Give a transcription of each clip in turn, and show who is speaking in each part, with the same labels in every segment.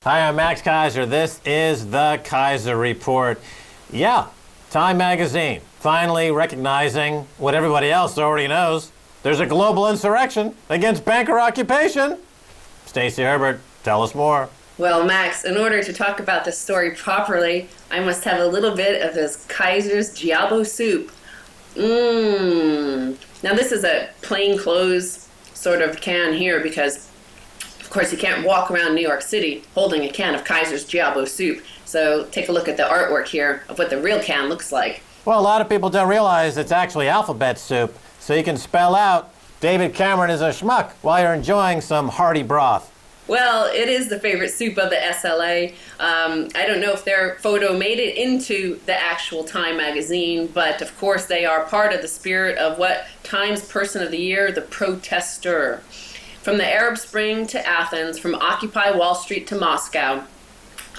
Speaker 1: Hi, I'm Max Keiser. This is the Keiser Report. Yeah, Time magazine finally recognizing what everybody else already knows. There's a global insurrection against banker occupation. Stacy Herbert, tell us more.
Speaker 2: Well, Max, in order to talk about this story properly, I must have a little bit of this Keiser's Diablo soup. Now, this is a plain clothes sort of can here because, of course, you can't walk around New York City holding a can of Keiser's Diablo soup. So take a look at the artwork here of what the real can looks like.
Speaker 1: Well, a lot of people don't realize it's actually alphabet soup, so you can spell out David Cameron is a schmuck while you're enjoying some hearty broth.
Speaker 2: Well, it is the favorite soup of the SLA. I don't know if their photo made it into the actual Time magazine, but of course they are part of the spirit of what Time's Person of the Year, the protester. From the Arab Spring to Athens, from Occupy Wall Street to Moscow,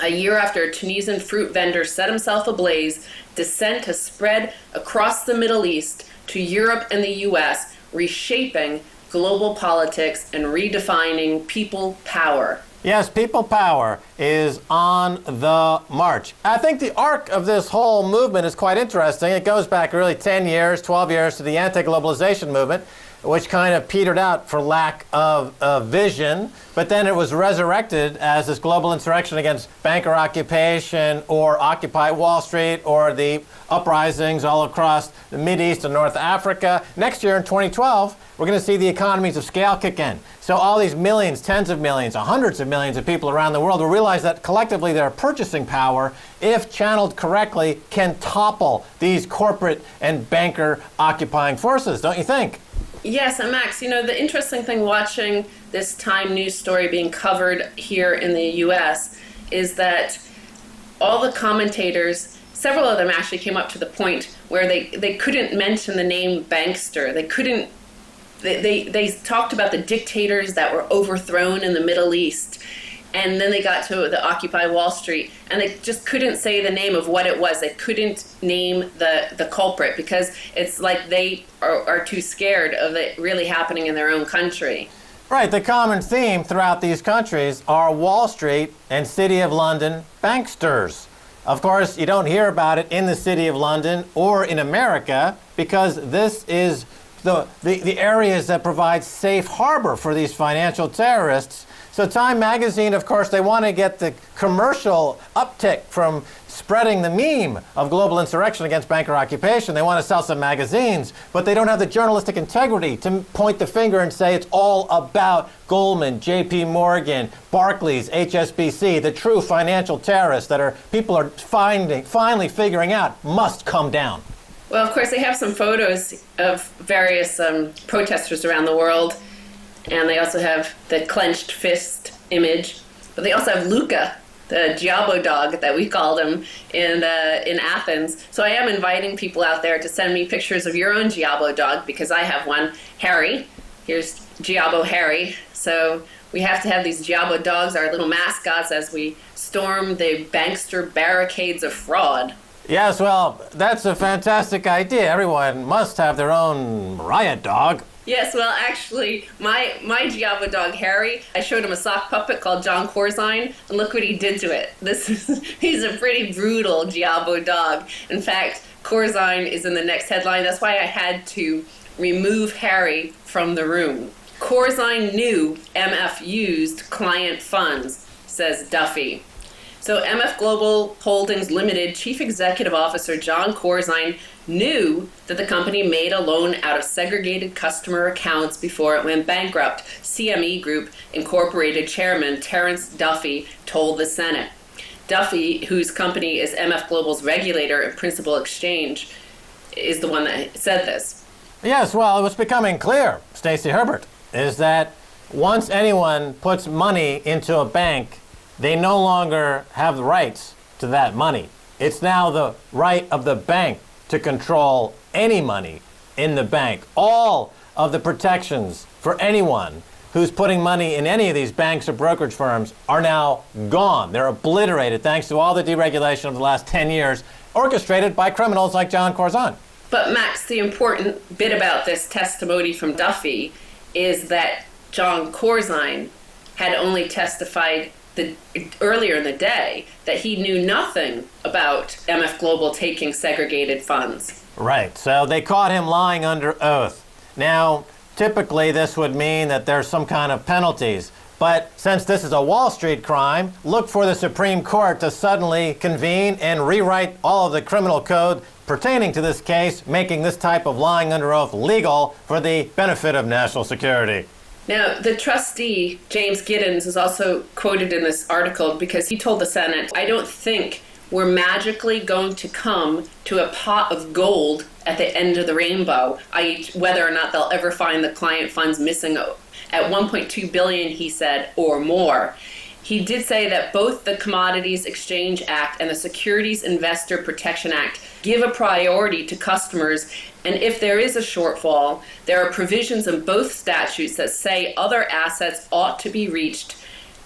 Speaker 2: a year after a Tunisian fruit vendor set himself ablaze, dissent has spread across the Middle East to Europe and the US, reshaping global politics and redefining people power.
Speaker 1: Yes, people power is on the march. I think the arc of this whole movement is quite interesting. It goes back really 10 years, 12 years to the anti-globalization movement, which kind of petered out for lack of vision, but then it was resurrected as this global insurrection against banker occupation or Occupy Wall Street or the uprisings all across the Mideast and North Africa. Next year in 2012, we're going to see the economies of scale kick in. So all these millions, tens of millions, hundreds of millions of people around the world will realize that collectively their purchasing power, if channeled correctly, can topple these corporate and banker occupying forces, don't you think?
Speaker 2: Yes, and Max, you know, the interesting thing watching this Time news story being covered here in the U.S. is that all the commentators, several of them actually came up to the point where they couldn't mention the name bankster. They talked about the dictators that were overthrown in the Middle East. And then they got to the Occupy Wall Street, and they just couldn't say the name of what it was. They couldn't name the culprit because it's like they are too scared of it really happening in their own country.
Speaker 1: Right. The common theme throughout these countries are Wall Street and City of London banksters. Of course, you don't hear about it in the City of London or in America because this is the areas that provide safe harbor for these financial terrorists. So Time magazine, of course, they want to get the commercial uptick from spreading the meme of global insurrection against banker occupation. They want to sell some magazines, but they don't have the journalistic integrity to point the finger and say it's all about Goldman, JP Morgan, Barclays, HSBC, the true financial terrorists that people are finally figuring out must come down.
Speaker 2: Well, of course, they have some photos of various protesters around the world. And they also have the clenched fist image. But they also have Luca, the Diablo dog that we called him in Athens. So I am inviting people out there to send me pictures of your own Diablo dog because I have one, Harry. Here's Diablo Harry. So we have to have these Diablo dogs, our little mascots, as we storm the bankster barricades of fraud.
Speaker 1: Yes, well, that's a fantastic idea. Everyone must have their own riot dog.
Speaker 2: Yes, well, actually, my Diablo dog, Harry, I showed him a sock puppet called John Corzine, and look what he did to it. He's a pretty brutal Diablo dog. In fact, Corzine is in the next headline. That's why I had to remove Harry from the room. Corzine knew MF used client funds, says Duffy. So MF Global Holdings Limited Chief Executive Officer John Corzine knew that the company made a loan out of segregated customer accounts before it went bankrupt. CME Group Incorporated Chairman Terrence Duffy told the Senate. Duffy, whose company is MF Global's regulator and principal exchange, is the one that said this.
Speaker 1: Yes, well, it was becoming clear, Stacy Herbert, is that once anyone puts money into a bank, they no longer have the rights to that money. It's now the right of the bank to control any money in the bank. All of the protections for anyone who's putting money in any of these banks or brokerage firms are now gone. They're obliterated thanks to all the deregulation of the last 10 years, orchestrated by criminals like John Corzine.
Speaker 2: But Max, the important bit about this testimony from Duffy is that John Corzine had only testified earlier in the day that he knew nothing about MF Global taking segregated funds.
Speaker 1: Right. So they caught him lying under oath. Now, typically this would mean that there's some kind of penalties. But since this is a Wall Street crime, look for the Supreme Court to suddenly convene and rewrite all of the criminal code pertaining to this case, making this type of lying under oath legal for the benefit of national security.
Speaker 2: Now, the trustee, James Giddens, is also quoted in this article because he told the Senate, "I don't think we're magically going to come to a pot of gold at the end of the rainbow, i.e. whether or not they'll ever find the client funds missing at 1.2 billion, he said, or more." He did say that both the Commodities Exchange Act and the Securities Investor Protection Act give a priority to customers, and if there is a shortfall, there are provisions in both statutes that say other assets ought to be reached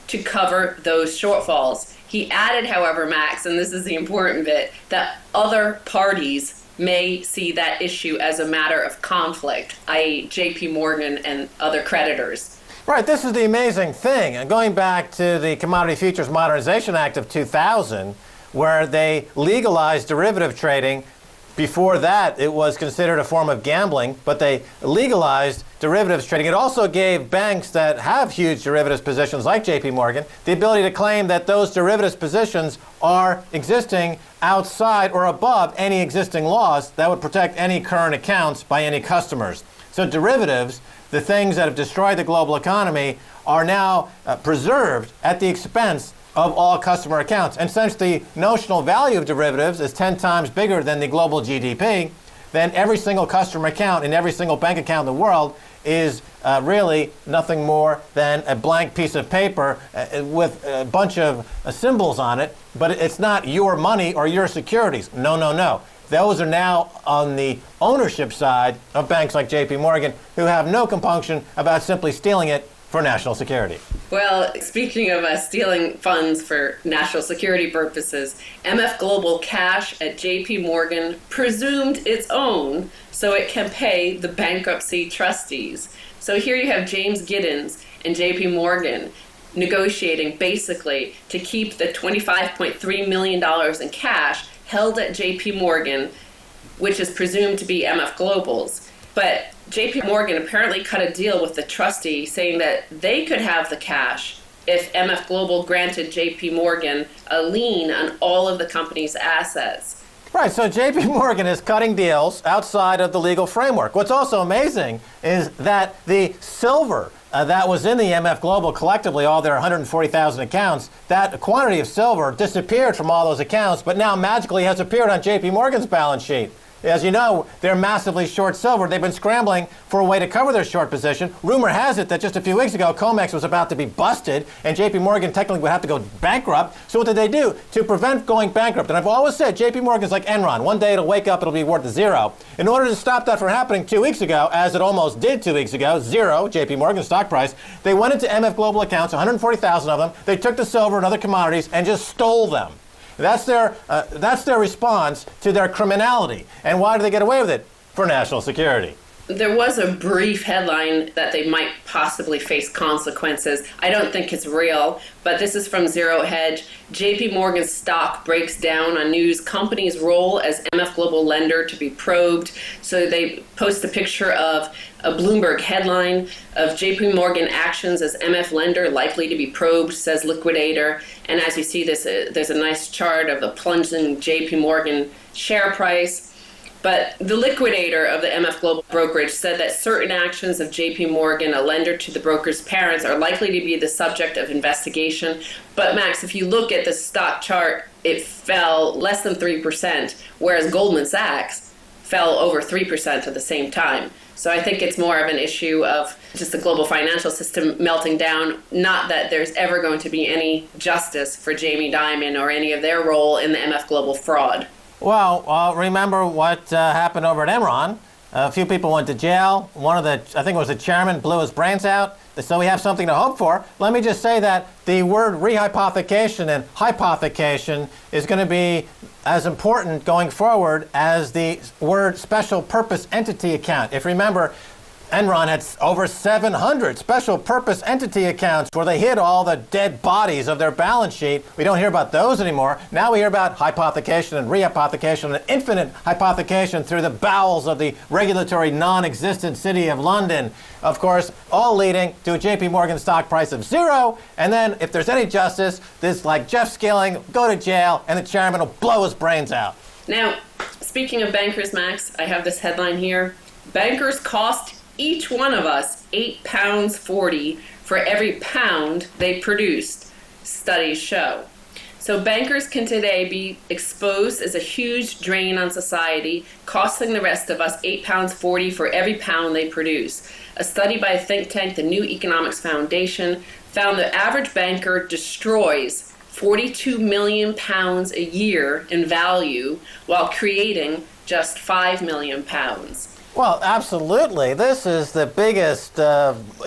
Speaker 2: to cover those shortfalls. He added, however, Max, and this is the important bit, that other parties may see that issue as a matter of conflict, i.e. JP Morgan and other creditors.
Speaker 1: Right, this is the amazing thing. And going back to the Commodity Futures Modernization Act of 2000, where they legalized derivative trading. Before that, it was considered a form of gambling, but they legalized derivatives trading. It also gave banks that have huge derivatives positions, like JP Morgan, the ability to claim that those derivatives positions are existing outside or above any existing laws that would protect any current accounts by any customers. So derivatives, the things that have destroyed the global economy, are now preserved at the expense of all customer accounts. And since the notional value of derivatives is 10 times bigger than the global GDP, then every single customer account in every single bank account in the world is really nothing more than a blank piece of paper with a bunch of symbols on it, but it's not your money or your securities. No, no, no. Those are now on the ownership side of banks like JP Morgan, who have no compunction about simply stealing it for national security.
Speaker 2: Well, speaking of stealing funds for national security purposes, MF Global cash at JP Morgan presumed its own so it can pay the bankruptcy trustees. So here you have James Giddens and JP Morgan negotiating basically to keep the $25.3 million in cash held at JP Morgan, which is presumed to be MF Global's. But JP Morgan apparently cut a deal with the trustee saying that they could have the cash if MF Global granted JP Morgan a lien on all of the company's assets.
Speaker 1: Right, so JP Morgan is cutting deals outside of the legal framework. What's also amazing is that the silver that was in the MF Global, collectively all their 140,000 accounts, that quantity of silver disappeared from all those accounts, but now magically has appeared on JP Morgan's balance sheet. As you know, they're massively short silver. They've been scrambling for a way to cover their short position. Rumor has it that just a few weeks ago, COMEX was about to be busted, and JP Morgan technically would have to go bankrupt. So what did they do to prevent going bankrupt? And I've always said JP Morgan's like Enron. One day it'll wake up, it'll be worth zero. In order to stop that from happening 2 weeks ago, as it almost did 2 weeks ago, zero, JP Morgan's stock price, they went into MF Global accounts, 140,000 of them. They took the silver and other commodities and just stole them. That's their response to their criminality. And why do they get away with it? For national security.
Speaker 2: There was a brief headline that they might possibly face consequences. I don't think it's real, but this is from Zero Hedge. JP Morgan's stock breaks down on news company's role as MF Global lender to be probed. So they post a picture of a Bloomberg headline of JP Morgan actions as MF lender likely to be probed, says liquidator. And as you see this, there's a nice chart of the plunging JP Morgan share price. But the liquidator of the MF Global brokerage said that certain actions of JP Morgan, a lender to the broker's parents, are likely to be the subject of investigation. But Max, if you look at the stock chart, it fell less than 3%, whereas Goldman Sachs fell over 3% at the same time. So I think it's more of an issue of just the global financial system melting down, not that there's ever going to be any justice for Jamie Dimon or any of their role in the MF Global fraud.
Speaker 1: Well, remember what happened over at Enron. A few people went to jail. One of the, I think it was the chairman, blew his brains out. So we have something to hope for. Let me just say that the word rehypothecation and hypothecation is going to be as important going forward as the word special purpose entity account. If you remember, Enron had over 700 special purpose entity accounts where they hid all the dead bodies of their balance sheet. We don't hear about those anymore. Now we hear about hypothecation and rehypothecation and infinite hypothecation through the bowels of the regulatory non-existent city of London. Of course, all leading to a JP Morgan stock price of 0. And then if there's any justice, this like Jeff Skilling go to jail and the chairman will blow his brains out.
Speaker 2: Now, speaking of bankers, Max, I have this headline here. Bankers cost each one of us £8.40 for every pound they produced, studies show. So bankers can today be exposed as a huge drain on society, costing the rest of us £8.40 for every pound they produce. A study by think tank, the New Economics Foundation, found the average banker destroys 42 million pounds a year in value while creating just 5 million pounds.
Speaker 1: Well, absolutely. This is the biggest, revelation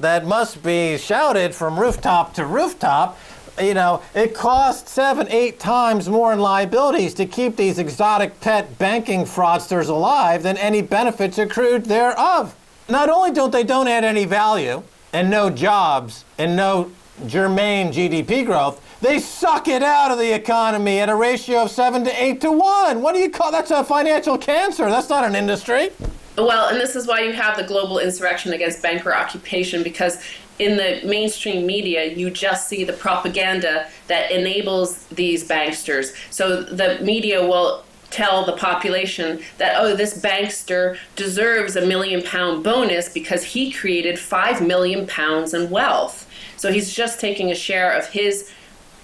Speaker 1: that must be shouted from rooftop to rooftop. It costs 7-8 times more in liabilities to keep these exotic pet banking fraudsters alive than any benefits accrued thereof. Not only don't add any value and no jobs and no germane GDP growth, they suck it out of the economy at a ratio of 7 to 8 to 1. What do you call that's a financial cancer? That's not an industry.
Speaker 2: Well, and this is why you have the global insurrection against banker occupation, because in the mainstream media, you just see the propaganda that enables these banksters. So the media will tell the population that, oh, this bankster deserves £1 million bonus because he created £5 million in wealth. So he's just taking a share of his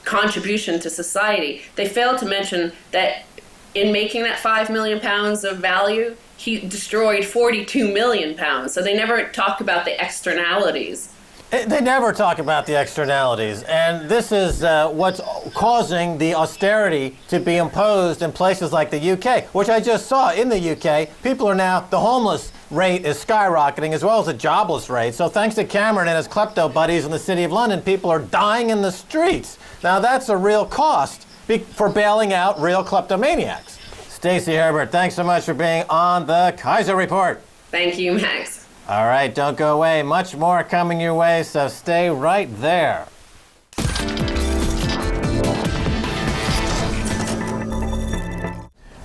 Speaker 2: contribution to society. They failed to mention that in making that £5 million of value, he destroyed 42 million pounds. So they never talk about the externalities.
Speaker 1: They never talk about the externalities, and this is what's causing the austerity to be imposed in places like the UK, which I just saw in the UK. People are now, the homeless rate is skyrocketing as well as the jobless rate. So thanks to Cameron and his klepto buddies in the City of London, people are dying in the streets. Now that's a real cost for bailing out real kleptomaniacs. Stacy Herbert, thanks so much for being on the Keiser Report.
Speaker 2: Thank you, Max.
Speaker 1: All right, don't go away. Much more coming your way, so stay right there.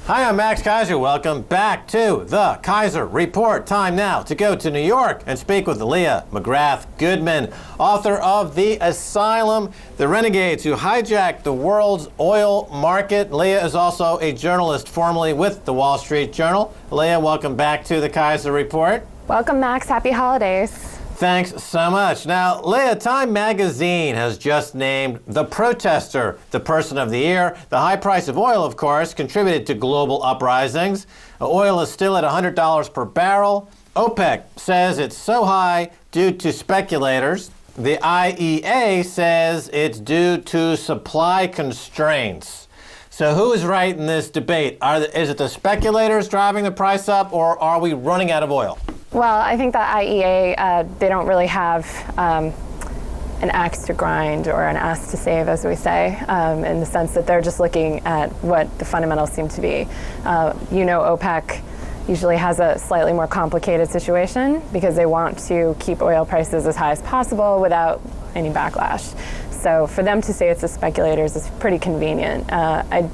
Speaker 1: Hi, I'm Max Keiser. Welcome back to the Keiser Report. Time now to go to New York and speak with Leah McGrath Goodman, author of The Asylum, The Renegades Who Hijacked the World's Oil Market. Leah is also a journalist formerly with the Wall Street Journal. Leah, welcome back to the Keiser Report.
Speaker 3: Welcome, Max. Happy holidays.
Speaker 1: Thanks so much. Now, Leah, Time magazine has just named the protester the person of the year. The high price of oil, of course, contributed to global uprisings. Oil is still at $100 per barrel. OPEC says it's so high due to speculators. The IEA says it's due to supply constraints. So who is right in this debate? Is it the speculators driving the price up, or are we running out of oil?
Speaker 3: Well, I think the IEA, they don't really have an axe to grind or an ass to save, as we say, in the sense that they're just looking at what the fundamentals seem to be. OPEC usually has a slightly more complicated situation because they want to keep oil prices as high as possible without any backlash. So for them to say it's the speculators is pretty convenient. I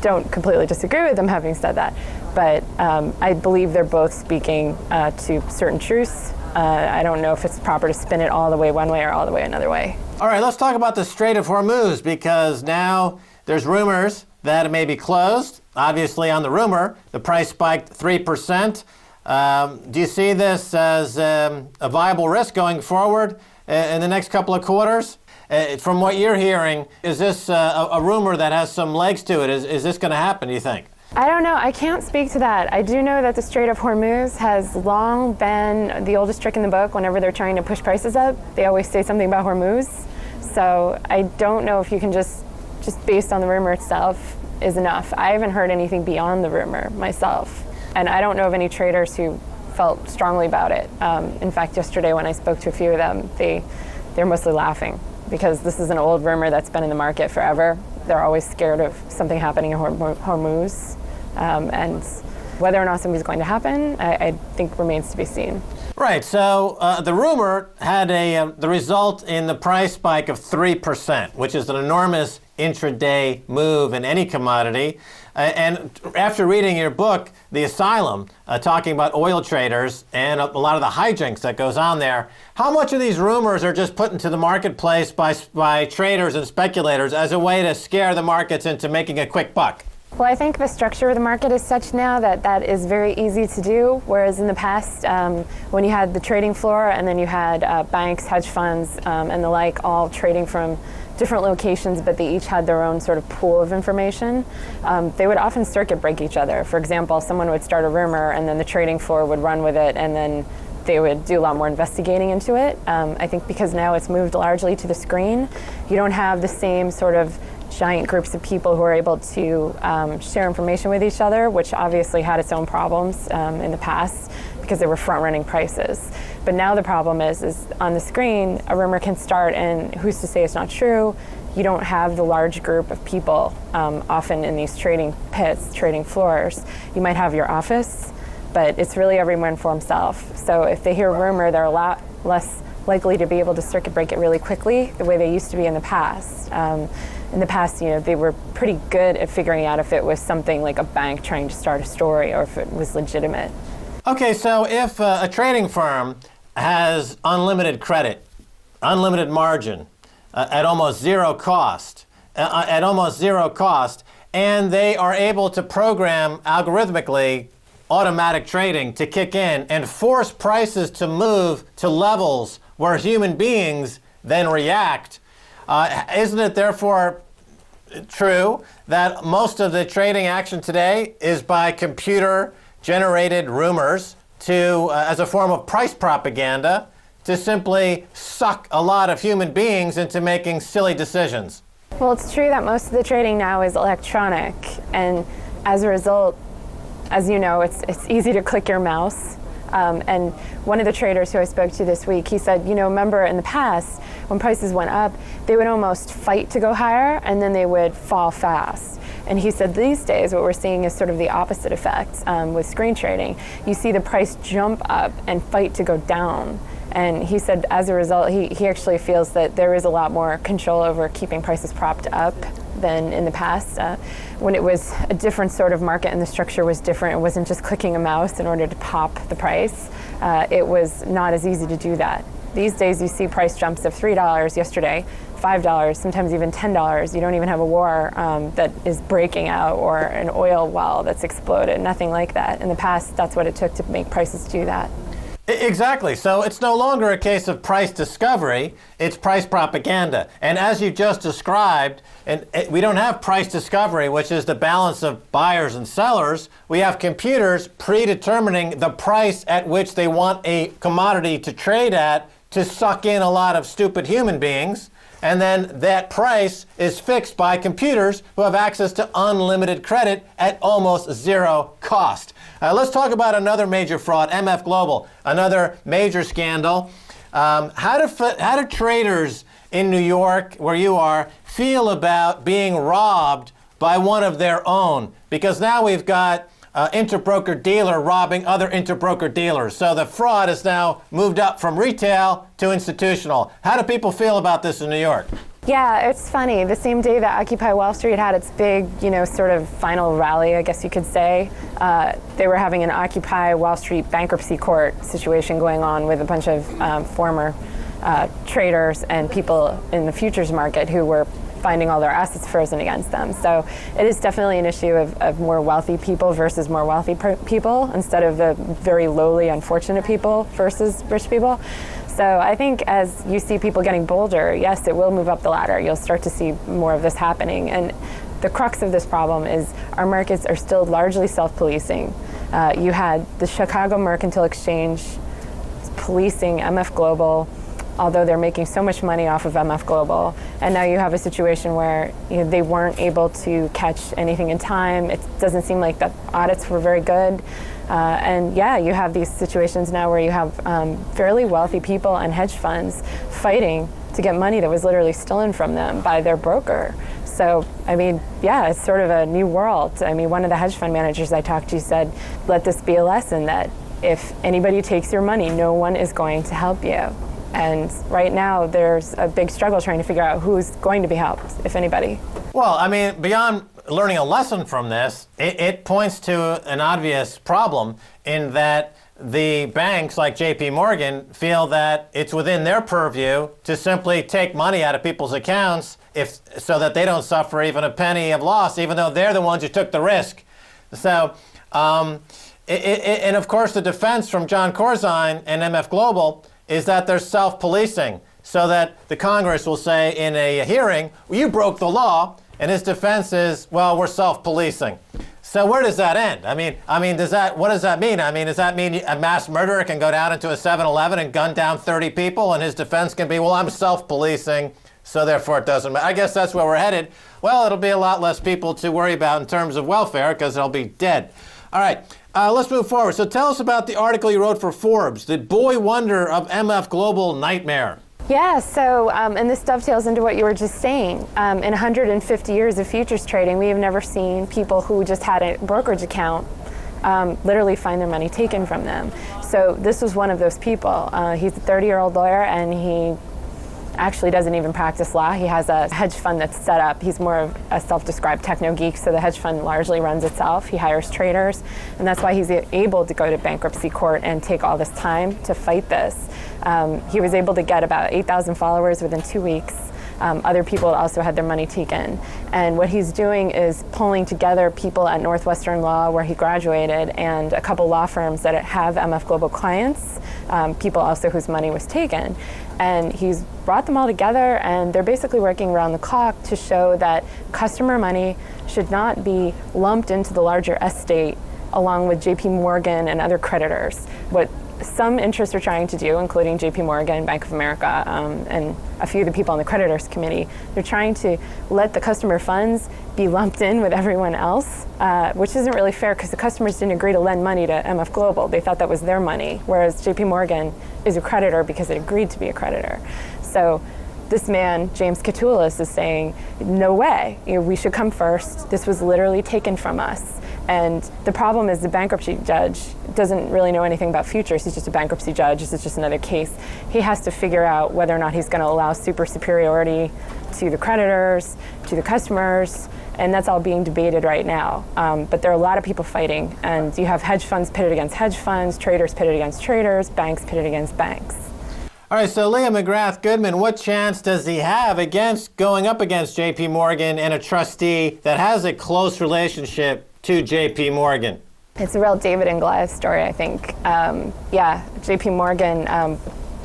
Speaker 3: don't completely disagree with them having said that, but I believe they're both speaking to certain truths. I don't know if it's proper to spin it all the way one way or all the way another way.
Speaker 1: All right, let's talk about the Strait of Hormuz, because now there's rumors that it may be closed. Obviously, on the rumor, the price spiked 3%. Do you see this as a viable risk going forward in the next couple of quarters? From what you're hearing, is this a rumor that has some legs to it? Is this going to happen, do you think?
Speaker 3: I don't know. I can't speak to that. I do know that the Strait of Hormuz has long been the oldest trick in the book. Whenever they're trying to push prices up, they always say something about Hormuz. So I don't know if you can just based on the rumor itself is enough. I haven't heard anything beyond the rumor myself. And I don't know of any traders who felt strongly about it. In fact, yesterday when I spoke to a few of them, they're mostly laughing, because this is an old rumor that's been in the market forever. They're always scared of something happening in Hormuz. And Whether or not something's going to happen, I think remains to be seen.
Speaker 1: Right. So the rumor had the result in the price spike of 3%, which is an enormous intraday move in any commodity. And after reading your book, The Asylum, talking about oil traders and a lot of the hijinks that goes on there, how much of these rumors are just put into the marketplace by traders and speculators as a way to scare the markets into making a quick buck?
Speaker 3: Well, I think the structure of the market is such now that that is very easy to do, whereas in the past, when you had the trading floor and then you had banks, hedge funds, and the like all trading from different locations, but they each had their own sort of pool of information, they would often circuit break each other. For example, someone would start a rumor and then the trading floor would run with it, and then they would do a lot more investigating into it. I think because now it's moved largely to the screen, you don't have the same sort of giant groups of people who are able to share information with each other, which obviously had its own problems in the past because they were front-running prices. But now the problem is on the screen, a rumor can start and who's to say it's not true? You don't have the large group of people often in these trading pits, trading floors. You might have your office, but it's really everyone for himself. So if they hear a rumor, they're a lot less likely to be able to circuit break it really quickly the way they used to be in the past. In the past, they were pretty good at figuring out if it was something like a bank trying to start a story or if it was legitimate. Okay,
Speaker 1: so if a trading firm has unlimited credit, unlimited margin, at almost zero cost, and they are able to program algorithmically automatic trading to kick in and force prices to move to levels where human beings then react, isn't it therefore true that most of the trading action today is by computer-generated rumors as a form of price propaganda to simply suck a lot of human beings into making silly decisions?
Speaker 3: Well, it's true that most of the trading now is electronic, and as a result, as you know, it's easy to click your mouse. And one of the traders who I spoke to this week, he said, remember in the past, when prices went up, they would almost fight to go higher, and then they would fall fast. And he said these days what we're seeing is sort of the opposite effect with screen trading. You see the price jump up and fight to go down. And he said as a result, he actually feels that there is a lot more control over keeping prices propped up than in the past. When it was a different sort of market and the structure was different, it wasn't just clicking a mouse in order to pop the price. It was not as easy to do that. These days you see price jumps of $3 yesterday, $5, sometimes even $10. You don't even have a war that is breaking out or an oil well that's exploded, nothing like that. In the past, that's what it took to make prices do that.
Speaker 1: Exactly. So it's no longer a case of price discovery, it's price propaganda. And as you just described, we don't have price discovery, which is the balance of buyers and sellers. We have computers predetermining the price at which they want a commodity to trade at to suck in a lot of stupid human beings. And then that price is fixed by computers who have access to unlimited credit at almost zero cost. Let's talk about another major fraud, MF Global, another major scandal. How do traders in New York, where you are, feel about being robbed by one of their own? Because now we've got interbroker dealer robbing other interbroker dealers. So the fraud has now moved up from retail to institutional. How do people feel about this in New York?
Speaker 3: Yeah, it's funny. The same day that Occupy Wall Street had its big, sort of final rally, I guess you could say, they were having an Occupy Wall Street bankruptcy court situation going on with a bunch of former traders and people in the futures market who were finding all their assets frozen against them. So it is definitely an issue of more wealthy people versus more wealthy people instead of the very lowly, unfortunate people versus rich people. So I think as you see people getting bolder, yes, it will move up the ladder. You'll start to see more of this happening. And the crux of this problem is our markets are still largely self-policing. You had the Chicago Mercantile Exchange policing MF Global, although they're making so much money off of MF Global. And now you have a situation where they weren't able to catch anything in time. It doesn't seem like the audits were very good. And yeah, you have these situations now where you have fairly wealthy people and hedge funds fighting to get money that was literally stolen from them by their broker. So, I mean, yeah, it's sort of a new world. I mean, one of the hedge fund managers I talked to said, let this be a lesson that if anybody takes your money, no one is going to help you. And right now, there's a big struggle trying to figure out who's going to be helped, if anybody.
Speaker 1: Well, I mean, beyond learning a lesson from this, it points to an obvious problem in that the banks like JP Morgan feel that it's within their purview to simply take money out of people's accounts so that they don't suffer even a penny of loss, even though they're the ones who took the risk. So, and of course, the defense from John Corzine and MF Global is that they're self-policing, so that the Congress will say in a hearing, well, you broke the law, and his defense is, well, we're self-policing. So where does that end? I mean, what does that mean? I mean, does that mean a mass murderer can go down into a 7-Eleven and gun down 30 people, and his defense can be, well, I'm self-policing, so therefore it doesn't matter? I guess that's where we're headed. Well, it'll be a lot less people to worry about in terms of welfare because they'll be dead. All right, let's move forward. So tell us about the article you wrote for Forbes, The Boy Wonder of MF Global Nightmare.
Speaker 3: Yeah, so, and this dovetails into what you were just saying. In 150 years of futures trading, we have never seen people who just had a brokerage account literally find their money taken from them. So this was one of those people. He's a 30-year-old lawyer, and he actually doesn't even practice law. He has a hedge fund that's set up. He's more of a self-described techno geek, so the hedge fund largely runs itself. He hires traders, and that's why he's able to go to bankruptcy court and take all this time to fight this. He was able to get about 8,000 followers within 2 weeks. Other people also had their money taken. And what he's doing is pulling together people at Northwestern Law, where he graduated, and a couple law firms that have MF Global clients, people also whose money was taken. And he's brought them all together, and they're basically working around the clock to show that customer money should not be lumped into the larger estate along with JP Morgan and other creditors. What some interests are trying to do, including JP Morgan, Bank of America, and a few of the people on the creditors committee, they're trying to let the customer funds be lumped in with everyone else, which isn't really fair because the customers didn't agree to lend money to MF Global. They thought that was their money, whereas JP Morgan is a creditor because it agreed to be a creditor. So this man, James Katoulis, is saying, no way, we should come first. This was literally taken from us. And the problem is the bankruptcy judge doesn't really know anything about futures. He's just a bankruptcy judge. This is just another case. He has to figure out whether or not he's going to allow super superiority to the creditors, to the customers, and that's all being debated right now. But there are a lot of people fighting, and you have hedge funds pitted against hedge funds, traders pitted against traders, banks pitted against banks.
Speaker 1: All right, so Leah McGrath Goodman, what chance does he have against going up against JP Morgan and a trustee that has a close relationship to JP Morgan?
Speaker 3: It's a real David and Goliath story, I think. JP Morgan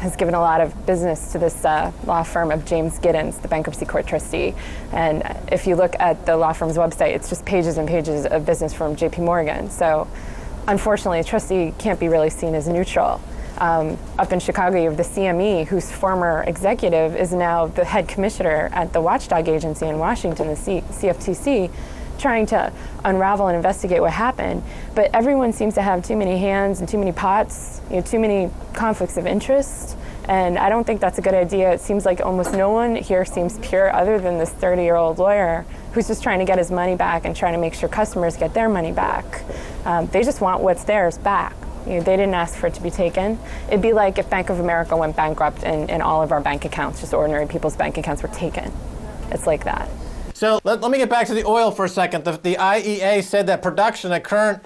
Speaker 3: has given a lot of business to this law firm of James Giddens, the bankruptcy court trustee. And if you look at the law firm's website, it's just pages and pages of business from JP Morgan. So unfortunately, a trustee can't be really seen as neutral. Up in Chicago, you have the CME, whose former executive is now the head commissioner at the watchdog agency in Washington, the CFTC, trying to unravel and investigate what happened. But everyone seems to have too many hands and too many pots, too many conflicts of interest. And I don't think that's a good idea. It seems like almost no one here seems pure other than this 30-year-old lawyer who's just trying to get his money back and trying to make sure customers get their money back. They just want what's theirs back. They didn't ask for it to be taken. It'd be like if Bank of America went bankrupt and all of our bank accounts, just ordinary people's bank accounts, were taken. It's like that. So
Speaker 1: let me get back to the oil for a second. The IEA said that production at current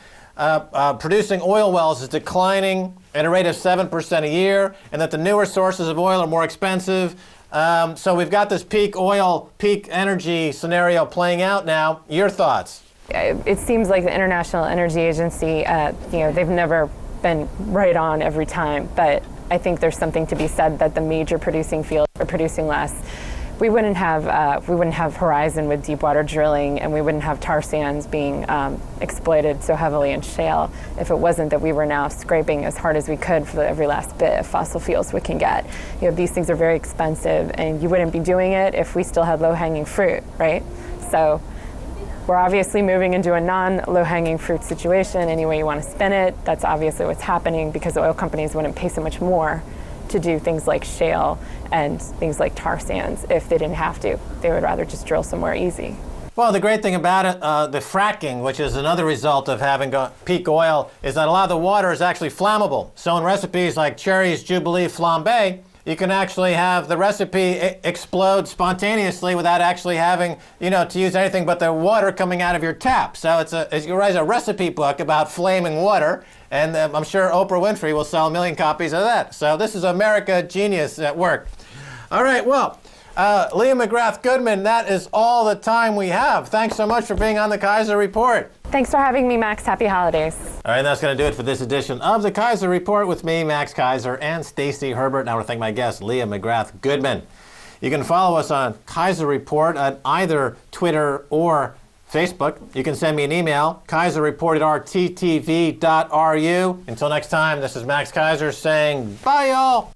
Speaker 1: producing oil wells is declining at a rate of 7% a year, and that the newer sources of oil are more expensive. So we've got this peak oil, peak energy scenario playing out now. Your thoughts?
Speaker 3: It seems like the International Energy Agency, they've never been right on every time, but I think there's something to be said that the major producing fields are producing less. We wouldn't have Horizon with deep water drilling, and we wouldn't have tar sands being exploited so heavily in shale if it wasn't that we were now scraping as hard as we could for every last bit of fossil fuels we can get. These things are very expensive, and you wouldn't be doing it if we still had low-hanging fruit, right? So we're obviously moving into a non-low-hanging fruit situation any way you want to spin it. That's obviously what's happening because the oil companies wouldn't pay so much more to do things like shale and things like tar sands if they didn't have to. They would rather just drill somewhere easy.
Speaker 1: Well, the great thing about it, the fracking, which is another result of having peak oil, is that a lot of the water is actually flammable. So in recipes like Cherry's Jubilee Flambe, you can actually have the recipe explode spontaneously without actually having, to use anything but the water coming out of your tap. So you write a recipe book about flaming water, and I'm sure Oprah Winfrey will sell 1 million copies of that. So this is America genius at work. All right, well, Leah McGrath Goodman, that is all the time we have. Thanks so much for being on the Keiser Report.
Speaker 3: Thanks for having me, Max. Happy holidays.
Speaker 1: All right, that's going to do it for this edition of the Keiser Report with me, Max Keiser, and Stacy Herbert. And I want to thank my guest, Leah McGrath Goodman. You can follow us on Keiser Report on either Twitter or Facebook. You can send me an email, keiserreport@rttv.ru. Until next time, this is Max Keiser saying bye, y'all.